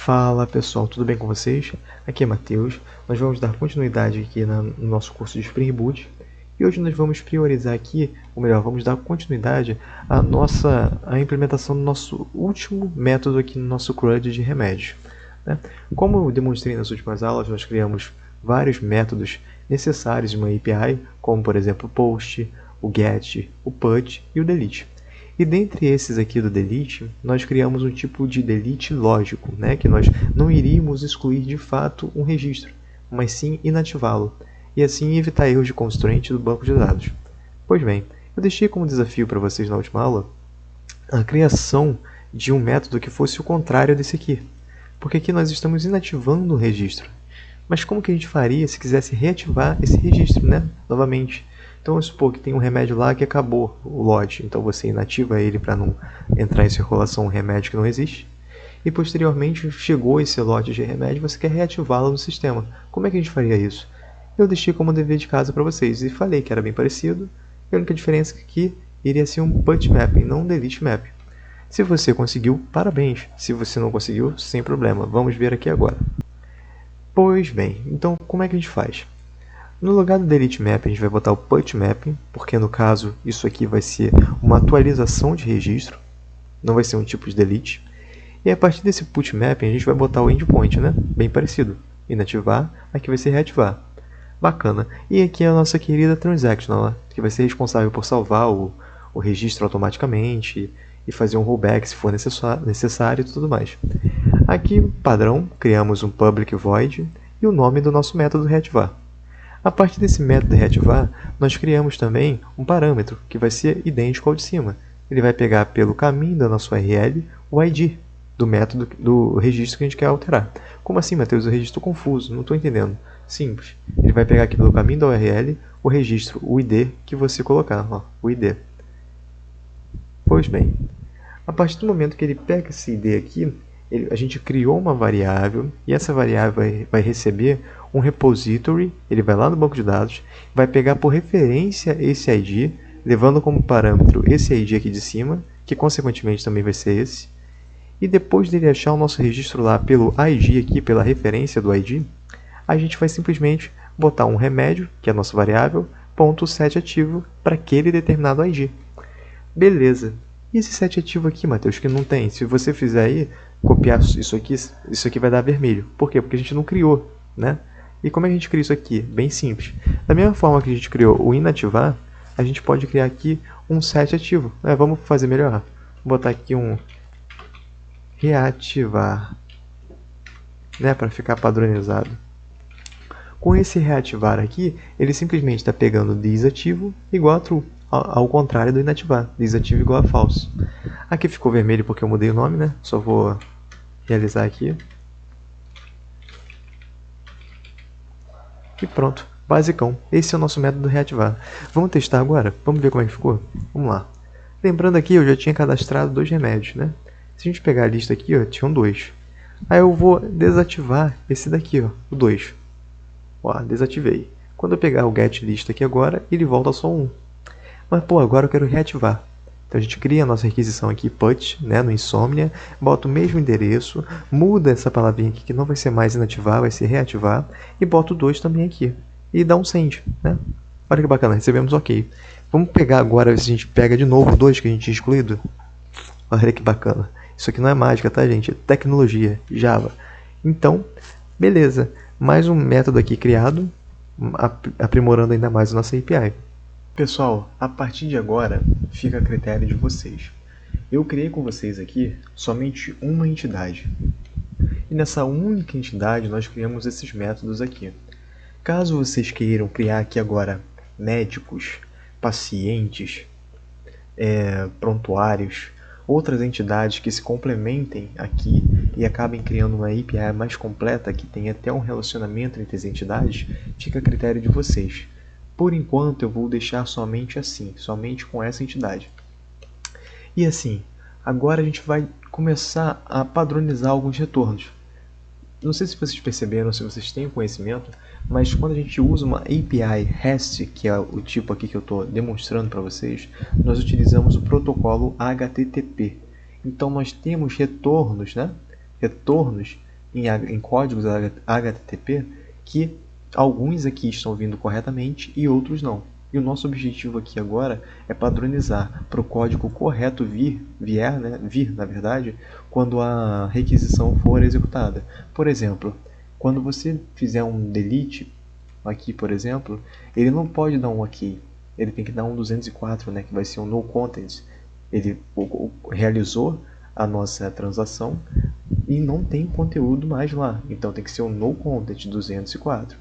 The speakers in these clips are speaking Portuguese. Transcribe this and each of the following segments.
Fala pessoal, tudo bem com vocês? Aqui é Matheus. Nós vamos dar continuidade aqui no nosso curso de Spring Boot e hoje nós vamos priorizar aqui, ou melhor, vamos dar continuidade à implementação do nosso último método aqui no nosso CRUD de remédios, né? Como eu demonstrei nas últimas aulas, nós criamos vários métodos necessários de uma API, como por exemplo o POST, o GET, o PUT e o DELETE. E dentre esses aqui do delete, nós criamos um tipo de delete lógico, né? Que nós não iríamos excluir de fato um registro, mas sim inativá-lo, e assim evitar erros de constraint do banco de dados. Pois bem, eu deixei como desafio para vocês na última aula a criação de um método que fosse o contrário desse aqui, porque aqui nós estamos inativando o registro. Mas como que a gente faria se quisesse reativar esse registro, né? Novamente. Então, vamos supor que tem um remédio lá que acabou o lote, então você inativa ele para não entrar em circulação um remédio que não existe. E posteriormente chegou esse lote de remédio e você quer reativá-lo no sistema. Como é que a gente faria isso? Eu deixei como dever de casa para vocês e falei que era bem parecido. A única diferença é que aqui iria ser um put mapping, não um delete mapping. Se você conseguiu, parabéns. Se você não conseguiu, sem problema. Vamos ver aqui agora. Pois bem, então como é que a gente faz? No lugar do delete map, a gente vai botar o put mapping, porque no caso isso aqui vai ser uma atualização de registro, não vai ser um tipo de delete. E a partir desse put mapping a gente vai botar o endpoint, né? Bem parecido. Inativar, aqui vai ser reativar. Bacana. E aqui é a nossa querida transactional, que vai ser responsável por salvar o registro automaticamente e fazer um rollback se for necessário e tudo mais. Aqui, padrão, criamos um public void e o nome do nosso método reativar. A partir desse método reativar, nós criamos também um parâmetro que vai ser idêntico ao de cima. Ele vai pegar pelo caminho da nossa URL o ID do método do registro que a gente quer alterar. Como assim, Matheus? O registro confuso, não estou entendendo. Simples. Ele vai pegar aqui pelo caminho da URL o registro, o ID que você colocar, ó, o ID. Pois bem, a partir do momento que ele pega esse ID aqui, a gente criou uma variável e essa variável vai receber um repository, ele vai lá no banco de dados, vai pegar por referência esse ID, levando como parâmetro esse ID aqui de cima, que consequentemente também vai ser esse, e depois dele achar o nosso registro lá pelo ID aqui, pela referência do ID, a gente vai simplesmente botar um remédio, que é a nossa variável, ponto set ativo para aquele determinado ID. Beleza. E esse set ativo aqui, Matheus, que não tem? Se você fizer aí, copiar isso aqui vai dar vermelho. Por quê? Porque a gente não criou, né? E como é que a gente cria isso aqui? Bem simples. Da mesma forma que a gente criou o inativar, a gente pode criar aqui um set ativo. Vamos fazer melhor. Vou botar aqui um reativar, né? Para ficar padronizado. Com esse reativar aqui, ele simplesmente está pegando desativo igual a true. Ao contrário do inativar, desativo igual a false. Aqui ficou vermelho porque eu mudei o nome, né? Só vou realizar aqui. E pronto, basicão. Esse é o nosso método reativar. Vamos testar agora? Vamos ver como é que ficou? Vamos lá. Lembrando aqui, eu já tinha cadastrado 2 remédios, né? Se a gente pegar a lista aqui, ó, tinham 2. Aí eu vou desativar esse daqui, ó, o 2. Ó, desativei. Quando eu pegar o get list aqui agora, ele volta só 1. Mas, pô, agora eu quero reativar. Então a gente cria a nossa requisição aqui, put, né, no Insomnia, bota o mesmo endereço, muda essa palavrinha aqui que não vai ser mais inativar, vai ser reativar, e bota o 2 também aqui. E dá um send, né? Olha que bacana, recebemos ok. Vamos pegar agora, se a gente pega de novo o 2 que a gente tinha excluído. Olha que bacana. Isso aqui não é mágica, tá, gente? É tecnologia, Java. Então, beleza. Mais um método aqui criado, aprimorando ainda mais a nossa API. Pessoal, a partir de agora, fica a critério de vocês. Eu criei com vocês aqui somente uma entidade. E nessa única entidade, nós criamos esses métodos aqui. Caso vocês queiram criar aqui agora médicos, pacientes, prontuários, outras entidades que se complementem aqui e acabem criando uma API mais completa, que tem até um relacionamento entre as entidades, fica a critério de vocês. Por enquanto eu vou deixar somente assim, somente com essa entidade. E assim, agora a gente vai começar a padronizar alguns retornos. Não sei se vocês perceberam, se vocês têm conhecimento, mas quando a gente usa uma API REST, que é o tipo aqui que eu estou demonstrando para vocês, nós utilizamos o protocolo HTTP. Então nós temos retornos, né? Retornos em códigos HTTP que alguns aqui estão vindo corretamente e outros não. E o nosso objetivo aqui agora é padronizar para o código correto vir, na verdade, quando a requisição for executada. Por exemplo, quando você fizer um delete, aqui por exemplo, ele não pode dar um OK. Ele tem que dar um 204, né, que vai ser um no content. Ele realizou a nossa transação e não tem conteúdo mais lá. Então tem que ser um no content 204.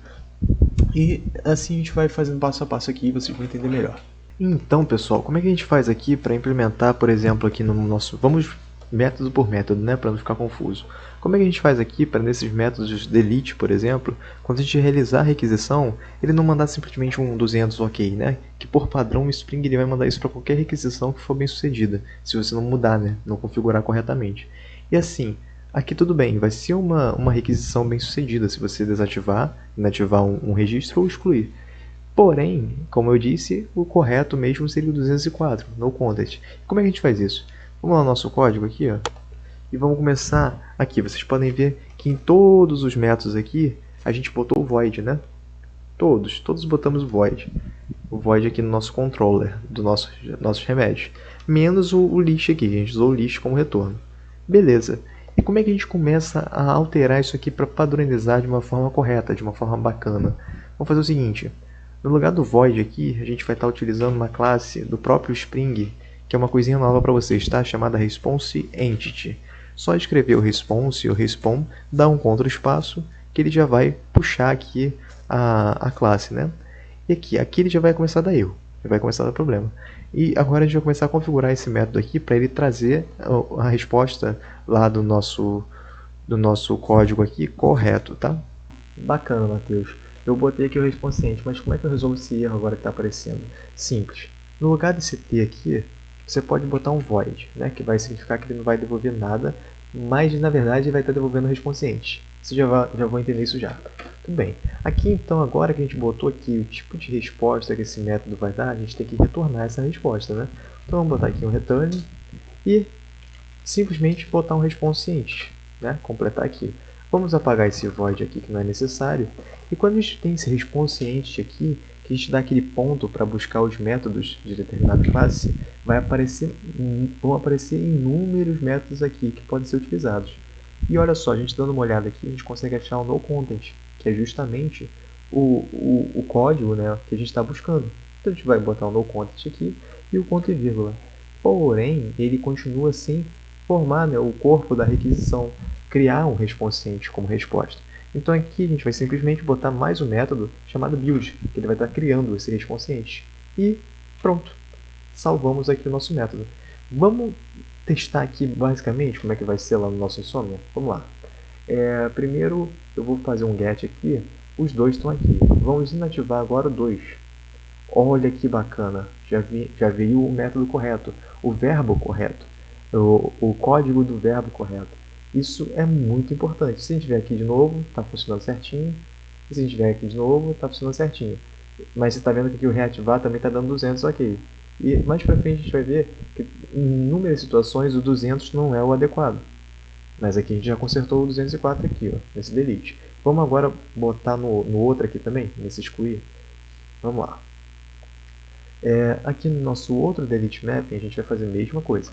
E assim a gente vai fazendo passo a passo aqui e vocês vão entender melhor. Então, pessoal, como é que a gente faz aqui para implementar, por exemplo, aqui no nosso... Vamos método por método, né, para não ficar confuso. Como é que a gente faz aqui para nesses métodos delete, por exemplo, quando a gente realizar a requisição, ele não mandar simplesmente um 200 OK, né? Que por padrão o Spring ele vai mandar isso para qualquer requisição que for bem sucedida, se você não mudar, né, não configurar corretamente. E assim, aqui tudo bem, vai ser uma requisição bem sucedida se você desativar, inativar um registro ou excluir. Porém, como eu disse, o correto mesmo seria o 204, no content. Como é que a gente faz isso? Vamos lá no nosso código aqui, ó, e vamos começar aqui. Vocês podem ver que em todos os métodos aqui, a gente botou o void, né? Todos botamos void. O void aqui no nosso controller, dos nossos remédios. Menos o list aqui, a gente usou o list como retorno. Beleza. E como é que a gente começa a alterar isso aqui para padronizar de uma forma correta, de uma forma bacana? Vamos fazer o seguinte. No lugar do void aqui, a gente vai estar utilizando uma classe do próprio Spring, que é uma coisinha nova para vocês, tá? Chamada Response Entity. Só escrever o response ou respawn, dar um Ctrl espaço, que ele já vai puxar aqui a classe, né? E aqui ele já vai começar a dar erro, já vai começar a dar problema. E agora a gente vai começar a configurar esse método aqui para ele trazer a resposta lá do nosso código aqui correto, tá? Bacana, Matheus. Eu botei aqui o response, mas como é que eu resolvo esse erro agora que está aparecendo? Simples. No lugar desse T aqui, você pode botar um void, né, que vai significar que ele não vai devolver nada, mas na verdade ele vai estar devolvendo o response. Você já vou entender isso já. Tudo bem. Aqui então, agora que a gente botou aqui o tipo de resposta que esse método vai dar, a gente tem que retornar essa resposta, né? Então vamos botar aqui um return e simplesmente botar um response, né? Completar aqui. Vamos apagar esse void aqui que não é necessário. E quando a gente tem esse response aqui, que a gente dá aquele ponto para buscar os métodos de determinada classe, vão aparecer inúmeros métodos aqui que podem ser utilizados. E olha só, a gente dando uma olhada aqui, a gente consegue achar o noContent, que é justamente o código, né, que a gente está buscando. Então a gente vai botar o noContent aqui e o ponto e vírgula. Porém, ele continua sem formar, né, o corpo da requisição, criar um response como resposta. Então aqui a gente vai simplesmente botar mais um método chamado build, que ele vai estar criando esse response. E pronto, salvamos aqui o nosso método. Vamos testar aqui basicamente como é que vai ser lá no nosso Insomnia? Vamos lá. Primeiro eu vou fazer um get aqui, os dois estão aqui. Vamos inativar agora o 2. Olha que bacana, já veio o método correto, o verbo correto, o código do verbo correto. Isso é muito importante. Se a gente vier aqui de novo, está funcionando certinho. E se a gente vier aqui de novo, está funcionando certinho. Mas você está vendo que aqui o reativar também está dando 200 OK. E mais para frente a gente vai ver que em inúmeras situações o 200 não é o adequado. Mas aqui a gente já consertou o 204 aqui, ó, nesse delete. Vamos agora botar no outro aqui também, nesse excluir. Vamos lá. Aqui no nosso outro delete mapping a gente vai fazer a mesma coisa.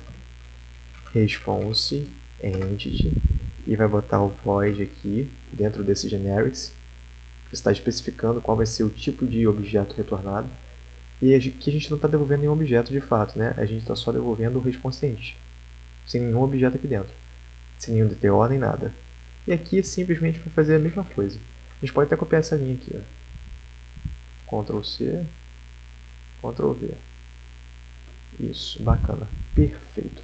Response entity e vai botar o void aqui dentro desse generics, que está especificando qual vai ser o tipo de objeto retornado. E aqui a gente não está devolvendo nenhum objeto de fato, né? A gente está só devolvendo o response, sem nenhum objeto aqui dentro, sem nenhum DTO nem nada. E aqui simplesmente vai fazer a mesma coisa. A gente pode até copiar essa linha aqui, ó. Ctrl C, Ctrl V. Isso, bacana, perfeito.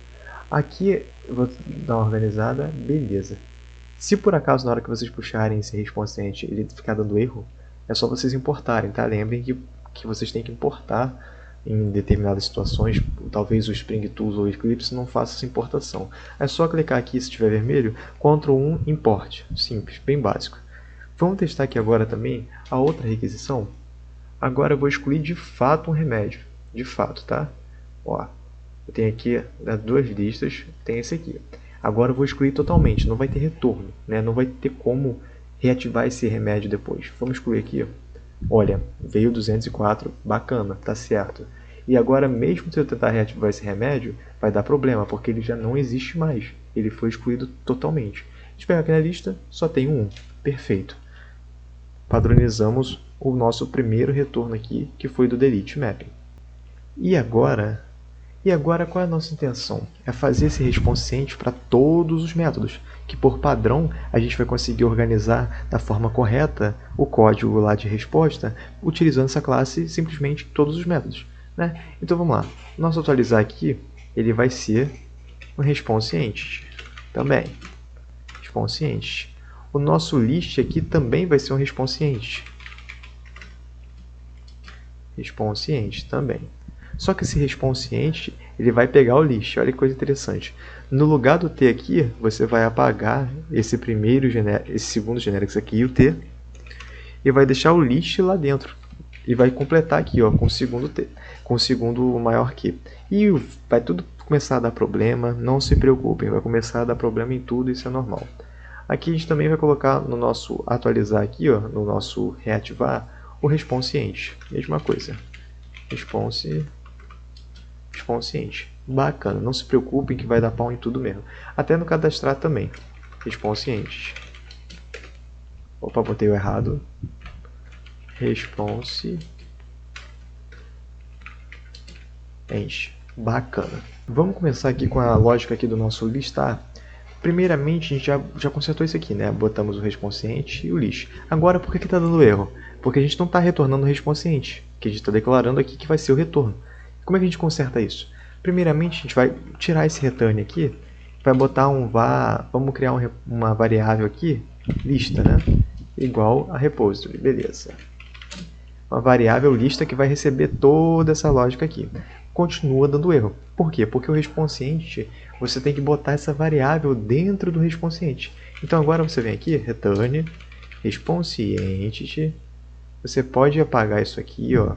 Aqui eu vou dar uma organizada, beleza. Se por acaso na hora que vocês puxarem esse response ele ficar dando erro, é só vocês importarem, tá? Lembrem que vocês têm que importar em determinadas situações, talvez o Spring Tools ou o Eclipse não faça essa importação. É só clicar aqui se estiver vermelho, Ctrl 1, Import, simples, bem básico. Vamos testar aqui agora também a outra requisição. Agora eu vou excluir de fato um remédio, de fato, tá? Ó, eu tenho aqui duas listas, tem esse aqui. Agora eu vou excluir totalmente, não vai ter retorno, né? Não vai ter como reativar esse remédio depois. Vamos excluir aqui. Olha, veio 204, bacana, tá certo. E agora, mesmo se eu tentar reativar esse remédio, vai dar problema, porque ele já não existe mais. Ele foi excluído totalmente. A gente pega aqui na lista, só tem um 1. Perfeito. Padronizamos o nosso primeiro retorno aqui, que foi do delete mapping. E agora qual é a nossa intenção? É fazer esse response para todos os métodos, que por padrão a gente vai conseguir organizar da forma correta o código lá de resposta, utilizando essa classe simplesmente todos os métodos, né? Então vamos lá, nosso atualizar aqui, ele vai ser um response entity também, response entity. O nosso list aqui também vai ser um response entity, response entity também. Só que esse response entity, ele vai pegar o list. Olha que coisa interessante. No lugar do T aqui, você vai apagar esse segundo generics aqui e o T, e vai deixar o list lá dentro. E vai completar aqui, ó, com o segundo T, com o segundo maior que. E vai tudo começar a dar problema, não se preocupem, vai começar a dar problema em tudo, isso é normal. Aqui a gente também vai colocar no nosso atualizar aqui, ó, no nosso reativar, o response entity. Mesma coisa. Response entity. Bacana, não se preocupem que vai dar pau em tudo mesmo. Até no cadastrar também. Response entity. Opa, botei o errado. Response entity. Bacana. Vamos começar aqui com a lógica aqui do nosso listar. Primeiramente, a gente já consertou isso aqui, né? Botamos o response entity e o list. Agora, por que está dando erro? Porque a gente não está retornando o response entity, que a gente está declarando aqui que vai ser o retorno. Como é que a gente conserta isso? Primeiramente, a gente vai tirar esse return aqui, vai botar vamos criar uma variável aqui, lista, né? Igual a repository, beleza. Uma variável lista que vai receber toda essa lógica aqui. Continua dando erro. Por quê? Porque o response entity, você tem que botar essa variável dentro do response entity. Então agora você vem aqui, return, response entity, você pode apagar isso aqui, ó.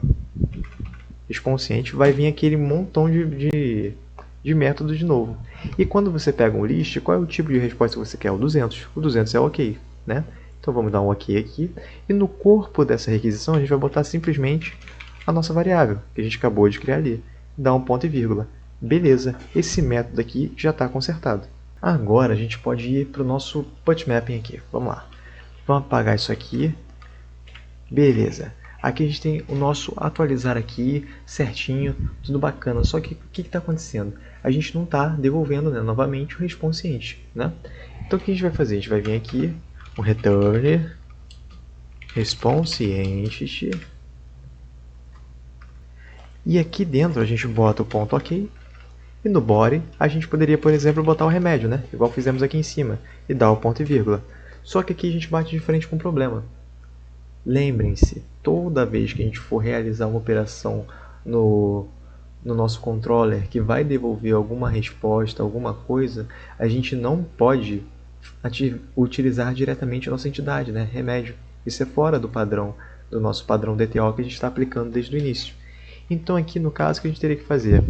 Response entity, vai vir aquele montão de métodos de novo. E quando você pega um list, qual é o tipo de resposta que você quer? O 200. O 200 é ok, né? Então vamos dar um ok aqui. E no corpo dessa requisição a gente vai botar simplesmente a nossa variável, que a gente acabou de criar ali. Dá um ponto e vírgula. Beleza, esse método aqui já está consertado. Agora a gente pode ir para o nosso put mapping aqui. Vamos lá. Vamos apagar isso aqui. Beleza. Aqui a gente tem o nosso atualizar aqui, certinho, tudo bacana. Só que o que está acontecendo? A gente não está devolvendo, né, novamente o response entity, né? Então o que a gente vai fazer? A gente vai vir aqui, o return, response entity. E aqui dentro a gente bota o ponto ok. E no body a gente poderia, por exemplo, botar o remédio, né? Igual fizemos aqui em cima. E dar o ponto e vírgula. Só que aqui a gente bate de frente com um problema. Lembrem-se, toda vez que a gente for realizar uma operação no nosso controller que vai devolver alguma resposta, alguma coisa, a gente não pode utilizar diretamente a nossa entidade, né? Remédio. Isso é fora do padrão, do nosso padrão DTO que a gente está aplicando desde o início. Então aqui no caso, o que a gente teria que fazer?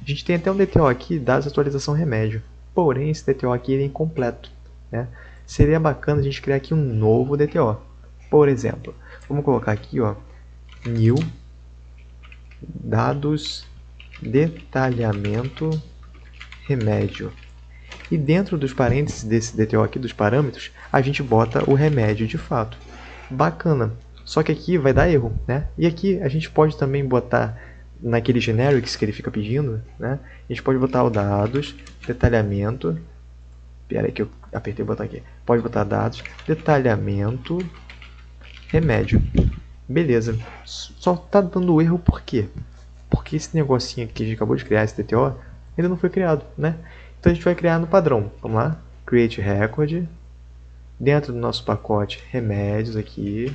A gente tem até um DTO aqui, dados atualização remédio. Porém, esse DTO aqui ele é incompleto, né? Seria bacana a gente criar aqui um novo DTO. Por exemplo, vamos colocar aqui, ó, new dados detalhamento remédio. E dentro dos parênteses desse DTO aqui, dos parâmetros, a gente bota o remédio de fato. Bacana. Só que aqui vai dar erro, né? E aqui a gente pode também botar naquele generics que ele fica pedindo, né? A gente pode botar o dados, detalhamento. Espera aí que eu apertei o botão aqui. Pode botar dados, detalhamento, remédio. Beleza. Só tá dando erro por quê? Porque esse negocinho aqui que a gente acabou de criar, esse DTO, ainda não foi criado, né? Então a gente vai criar no padrão. Vamos lá. Create record. Dentro do nosso pacote, remédios aqui.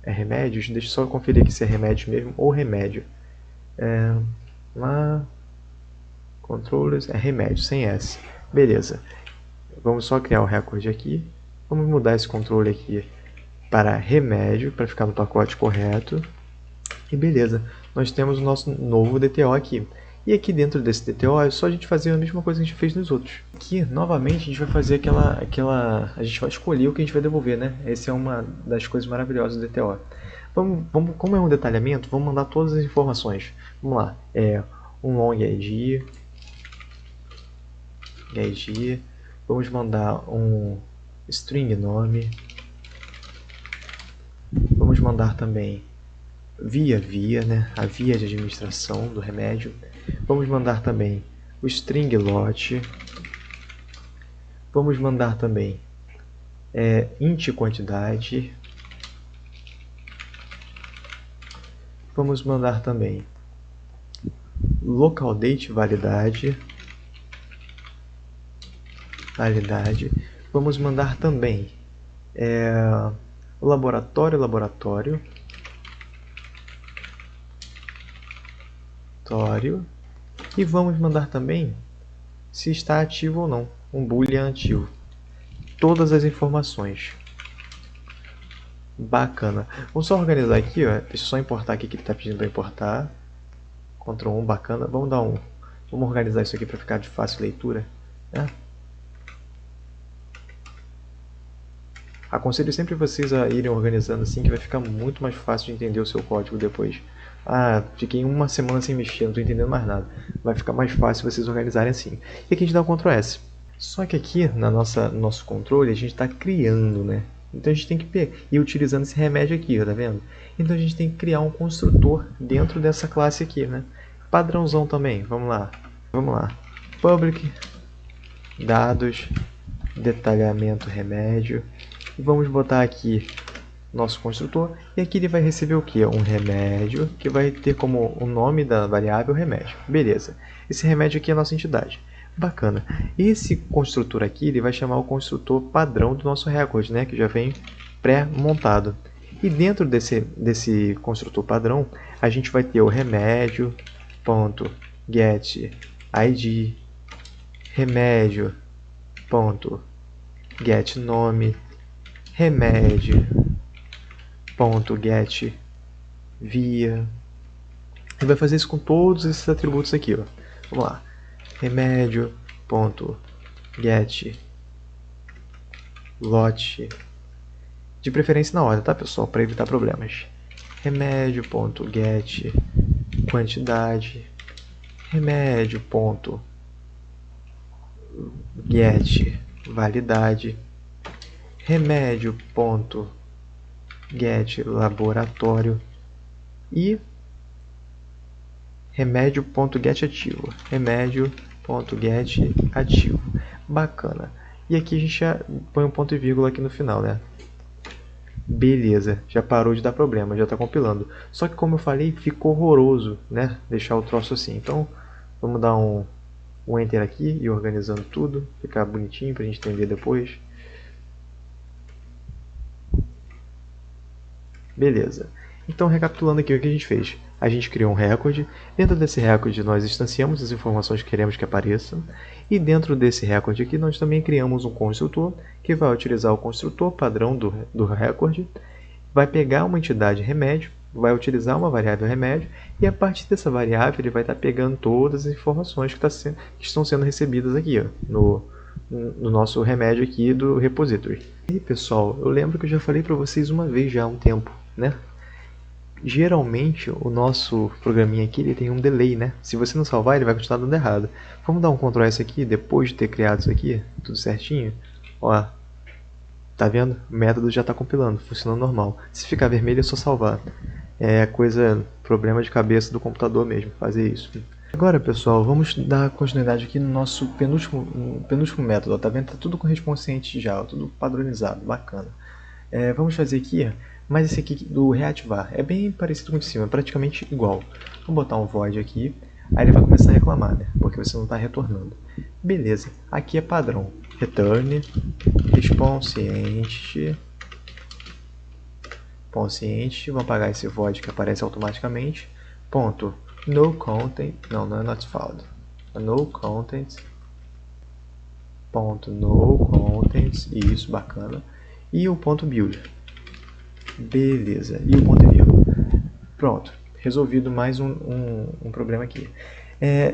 É remédios? Deixa eu só conferir aqui se é remédio mesmo ou remédio. Lá. Controllers. É remédio, sem S. Beleza. Vamos só criar o record aqui. Vamos mudar esse controle aqui para remédio, para ficar no pacote correto. E beleza, nós temos o nosso novo DTO aqui. E aqui dentro desse DTO é só a gente fazer a mesma coisa que a gente fez nos outros. Aqui, novamente, a gente vai fazer a gente vai escolher o que a gente vai devolver, né? Essa é uma das coisas maravilhosas do DTO. Como é um detalhamento, vamos mandar todas as informações. Vamos lá, um long ID, vamos mandar um string nome, vamos mandar também via, né? A via de administração do remédio. Vamos mandar também o string lot. Vamos mandar também int quantidade. Vamos mandar também local date validade. Vamos mandar também laboratório. E vamos mandar também se está ativo ou não, um boolean ativo. Todas as informações. Bacana. Vamos só organizar aqui, ó. Deixa eu só importar aqui que ele está pedindo para importar. Ctrl 1, bacana. Vamos organizar isso aqui para ficar de fácil leitura, né? Aconselho sempre vocês a irem organizando assim, que vai ficar muito mais fácil de entender o seu código depois. Ah, fiquei uma semana sem mexer, não estou entendendo mais nada. Vai ficar mais fácil vocês organizarem assim. E aqui a gente dá o Ctrl S. Só que aqui, no nosso controle, a gente está criando, né? Então a gente tem que ir utilizando esse remédio aqui, ó, tá vendo? Então a gente tem que criar um construtor dentro dessa classe aqui, né? Padrãozão também, vamos lá. Public, dados, detalhamento remédio. E vamos botar aqui nosso construtor, e aqui ele vai receber o que? Um remédio, que vai ter como o nome da variável remédio. Beleza. Esse remédio aqui é a nossa entidade. Bacana. Esse construtor aqui, ele vai chamar o construtor padrão do nosso recorde, né? Que já vem pré-montado. E dentro desse construtor padrão, a gente vai ter o remédio.getID, remédio.getNome, remédio.getVia. E vai fazer isso com todos esses atributos aqui, ó. Vamos lá. Remédio.getLot, de preferência na ordem, tá, pessoal, para evitar problemas. Remédio.getQuantidade, remédio.getValidade, remédio.getLaboratório e remédio.getAtivo. Remédio.getAtivo. Bacana. E aqui a gente já põe um ponto e vírgula aqui no final, né? Beleza, já parou de dar problema, já está compilando. Só que como eu falei, ficou horroroso, né? Deixar o troço assim. Então, vamos dar um Enter aqui e organizando tudo. Ficar bonitinho para a gente entender depois. Beleza. Então, recapitulando aqui o que a gente fez. A gente criou um recorde. Dentro desse recorde, nós instanciamos as informações que queremos que apareçam. E dentro desse recorde aqui, nós também criamos um construtor que vai utilizar o construtor padrão do recorde. Vai pegar uma entidade remédio, vai utilizar uma variável remédio. E a partir dessa variável, ele vai estar pegando todas as informações que estão sendo recebidas aqui, ó, no nosso remédio aqui do repository. E pessoal, eu lembro que eu já falei para vocês uma vez já há um tempo, né? Geralmente o nosso programinha aqui ele tem um delay, né? Se você não salvar, ele vai continuar dando errado. Vamos dar um Ctrl S aqui, depois de ter criado isso aqui, tudo certinho. Ó, tá vendo? O método já está compilando, funcionando normal. Se ficar vermelho é só salvar. É problema de cabeça do computador mesmo, fazer isso. Agora, pessoal, vamos dar continuidade aqui no nosso penúltimo método. Ó, tá vendo? Tá tudo com response já, tudo padronizado, bacana. Vamos fazer aqui, mas esse aqui do reativar é bem parecido com o de cima, praticamente igual. Vamos botar um void aqui, aí ele vai começar a reclamar, né? Porque você não está retornando. Beleza, aqui é padrão. Return, response vamos apagar esse void que aparece automaticamente. Ponto, no content, não é not found. No content, ponto, no contents, isso, bacana. E o ponto build. Beleza, e o ponto e vírgula. Pronto, resolvido mais um problema aqui.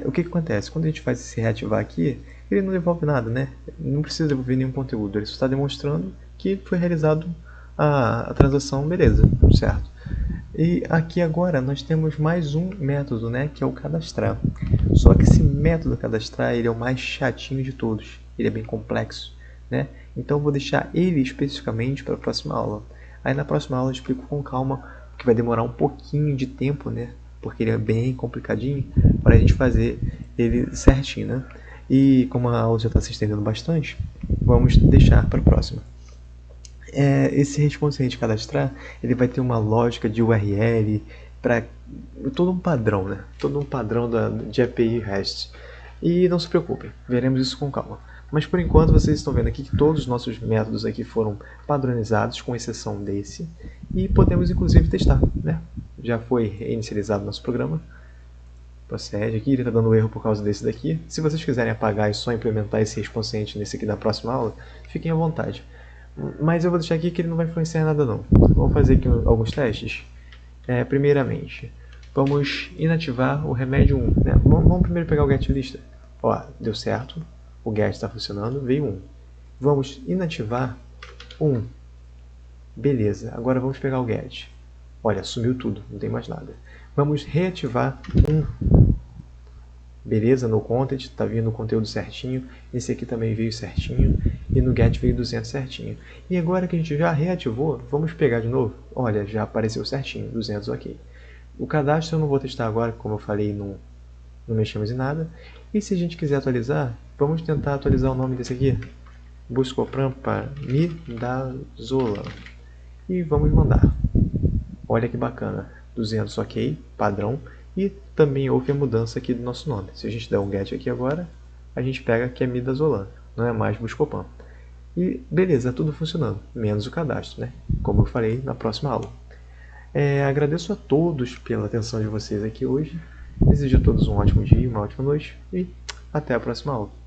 O que acontece? Quando a gente faz esse reativar aqui, ele não devolve nada, né? Não precisa devolver nenhum conteúdo, ele só está demonstrando que foi realizado a transação, beleza, certo? E aqui agora nós temos mais um método, né, que é o cadastrar. Só que esse método cadastrar ele é o mais chatinho de todos, ele é bem complexo, né? Então eu vou deixar ele especificamente para a próxima aula. Aí na próxima aula eu explico com calma, porque vai demorar um pouquinho de tempo, né? Porque ele é bem complicadinho para a gente fazer ele certinho, né? E como a aula já está se estendendo bastante, vamos deixar para a próxima. Esse response de cadastrar, ele vai ter uma lógica de URL para todo um padrão, né? Todo um padrão de API REST. E não se preocupem, veremos isso com calma. Mas por enquanto vocês estão vendo aqui que todos os nossos métodos aqui foram padronizados, com exceção desse, e podemos inclusive testar, né? Já foi inicializado nosso programa. Procede aqui, ele está dando erro por causa desse daqui. Se vocês quiserem apagar e só implementar esse response nesse aqui da próxima aula, fiquem à vontade. Mas eu vou deixar aqui que ele não vai influenciar em nada não. Vamos fazer aqui alguns testes. Primeiramente, vamos inativar o remédio 1. Né? Vamos primeiro pegar o get lista. Ó, deu certo. O get está funcionando, veio 1. Vamos inativar 1. Beleza, agora vamos pegar o get. Olha, sumiu tudo, não tem mais nada. Vamos reativar 1. Beleza, no content, está vindo o conteúdo certinho. Esse aqui também veio certinho. E no get veio 200 certinho. E agora que a gente já reativou, vamos pegar de novo. Olha, já apareceu certinho, 200 ok. O cadastro eu não vou testar agora, como eu falei, não mexemos em nada. E se a gente quiser atualizar, vamos tentar atualizar o nome desse aqui. Buscopan para midazolam. E vamos mandar. Olha que bacana, 200 ok, padrão. E também houve a mudança aqui do nosso nome. Se a gente der um get aqui agora, a gente pega que é midazolam, não é mais Buscopan. E beleza, tudo funcionando, menos o cadastro, né? Como eu falei na próxima aula. Agradeço a todos pela atenção de vocês aqui hoje. Desejo a todos um ótimo dia, uma ótima noite e até a próxima aula.